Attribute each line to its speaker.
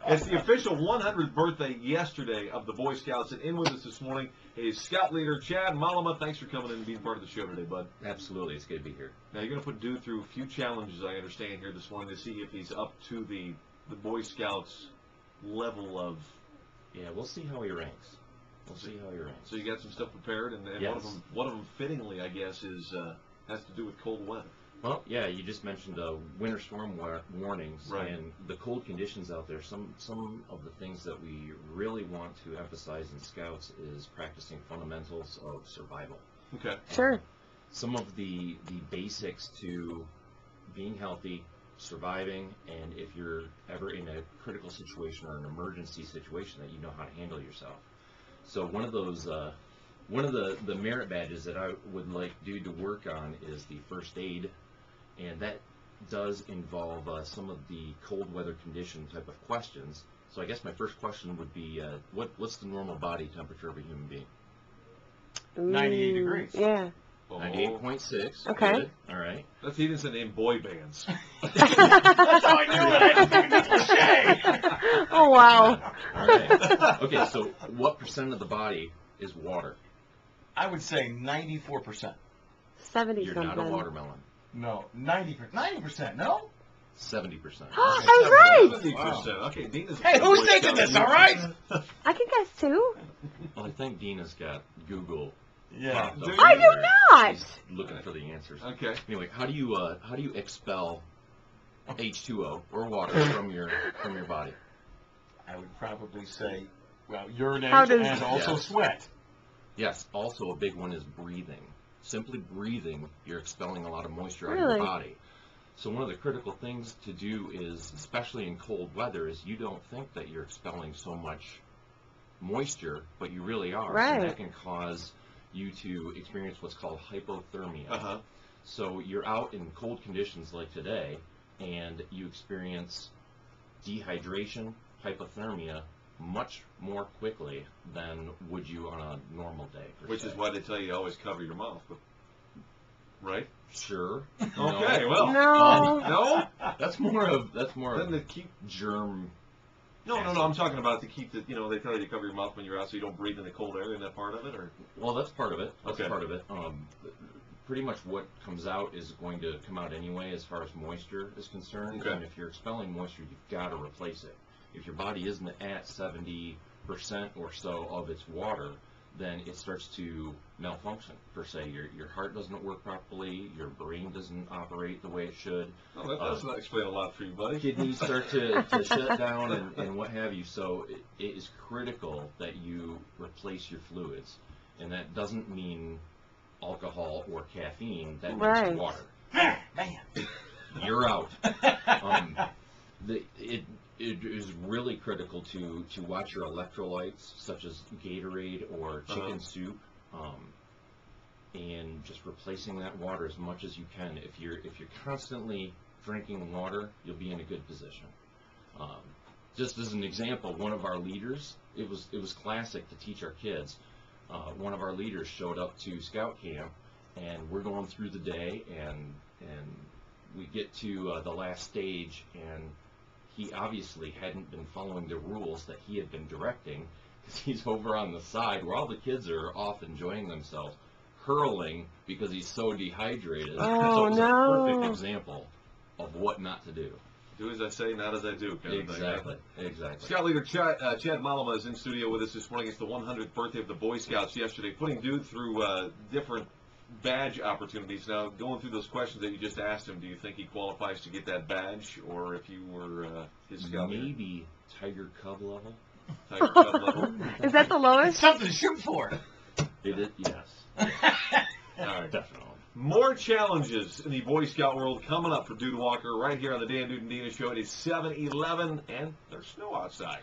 Speaker 1: It's the official 100th birthday yesterday of the Boy Scouts, and in with us this morning is Scout Leader Chad Malama. Thanks for coming in and being part of the show today, bud.
Speaker 2: Absolutely, it's good to be here.
Speaker 1: Now, you're going to put Dude through a few challenges, I understand, here this morning to see if he's up to the Boy Scouts level of...
Speaker 2: Yeah, we'll see how he ranks. We'll see how he ranks.
Speaker 1: So you got some stuff prepared, and
Speaker 2: yes.
Speaker 1: one of them fittingly, I guess, is has to do with cold weather.
Speaker 2: Well, yeah, you just mentioned winter storm warnings,
Speaker 1: right.
Speaker 2: And the cold conditions out there. Some of the things that we really want to emphasize in Scouts is practicing fundamentals of survival.
Speaker 1: Okay.
Speaker 3: Sure.
Speaker 2: Some of the basics to being healthy, surviving, and if you're ever in a critical situation or an emergency situation, that you know how to handle yourself. So one of those, one of the merit badges that I would like Dude to work on is the first aid, and that does involve some of the cold weather condition type of questions. So I guess my first question would be, what's the normal body temperature of a human being?
Speaker 4: 98 degrees.
Speaker 3: Yeah.
Speaker 2: 98.6.
Speaker 3: Okay.
Speaker 2: Good. All right.
Speaker 1: That's he doesn't name boy bands.
Speaker 4: That's how I knew it. I just think that's cliche.
Speaker 3: Oh, wow.
Speaker 2: All right. Okay, so what percent of the body is water?
Speaker 4: I would say 94%.
Speaker 3: 70
Speaker 2: You're
Speaker 3: something.
Speaker 2: not a watermelon.
Speaker 4: No, 90%. 90%, no?
Speaker 2: 70%.
Speaker 3: I was right.
Speaker 1: 70%.
Speaker 4: Wow.
Speaker 1: Okay, Dina's
Speaker 4: Hey, who's thinking this, all right?
Speaker 3: I can guess too.
Speaker 2: Well, I think Dina's got Google.
Speaker 4: Yeah.
Speaker 2: popped up
Speaker 3: I
Speaker 2: in
Speaker 3: do
Speaker 2: there.
Speaker 3: not.
Speaker 2: She's looking for the answers.
Speaker 1: Okay.
Speaker 2: Anyway, how do you expel H2O or water from your body?
Speaker 4: I would probably say, well, urinate
Speaker 3: How does-
Speaker 4: and also
Speaker 2: Yes.
Speaker 4: sweat.
Speaker 2: Yes. Also, a big one is breathing. Simply breathing, you're expelling a lot of moisture out of
Speaker 3: Really?
Speaker 2: your body. So one of the critical things to do is, especially in cold weather, is you don't think that you're expelling so much moisture, but you really are.
Speaker 3: Right.
Speaker 2: And that can cause you to experience what's called hypothermia.
Speaker 1: Uh-huh.
Speaker 2: So you're out in cold conditions like today, and you experience dehydration, hypothermia, much more quickly than would you on a normal day. per
Speaker 1: Which
Speaker 2: se.
Speaker 1: is why they tell you to always cover your mouth. Right?
Speaker 2: Sure.
Speaker 1: Okay, well.
Speaker 3: No.
Speaker 1: No?
Speaker 2: That's more of
Speaker 1: Then to keep...
Speaker 2: germ.
Speaker 1: No, I'm talking about to keep the, they tell you to cover your mouth when you're out so you don't breathe in the cold air. Isn't that part of it? Or
Speaker 2: Well, that's part of it. That's
Speaker 1: Okay.
Speaker 2: part of it. Pretty much what comes out is going to come out anyway as far as moisture is concerned.
Speaker 1: Okay.
Speaker 2: And if you're expelling moisture, you've got to replace it. If your body isn't at 70% or so of its water, then it starts to malfunction, per se. Your heart doesn't work properly, your brain doesn't operate the way it should.
Speaker 1: Oh, that does not explain a lot for you, buddy.
Speaker 2: Kidneys start to shut down and what have you. So it is critical that you replace your fluids. And that doesn't mean alcohol or caffeine, that means
Speaker 3: Right.
Speaker 2: water.
Speaker 4: Man.
Speaker 2: You're out. It is really critical to watch your electrolytes, such as Gatorade or chicken soup, and just replacing that water as much as you can. If you're constantly drinking water, you'll be in a good position. Just as an example, one of our leaders, it was classic to teach our kids. One of our leaders showed up to scout camp, and we're going through the day, and we get to the last stage, and he obviously hadn't been following the rules that he had been directing, because he's over on the side where all the kids are off enjoying themselves, hurling because he's so dehydrated.
Speaker 3: Oh,
Speaker 2: So it was a
Speaker 3: no.
Speaker 2: perfect example of what not to do.
Speaker 1: Do as I say, not as I do. Kind of
Speaker 2: Exactly.
Speaker 1: thing.
Speaker 2: Exactly.
Speaker 1: Scout Leader Chad Malama is in studio with us this morning. It's the 100th birthday of the Boy Scouts yesterday, putting Dude through different badge opportunities. Now, going through those questions that you just asked him, do you think he qualifies to get that badge, or if you were his scout leader?
Speaker 2: Maybe Tiger Cub level.
Speaker 1: Tiger Cub level?
Speaker 3: Is that the lowest?
Speaker 4: Something to shoot for.
Speaker 2: It is, yes.
Speaker 1: All right.
Speaker 2: Definitely.
Speaker 1: More challenges in the Boy Scout world coming up for Dude Walker right here on the Dan Dude and Dina Show. It is 7:11, and there's snow outside.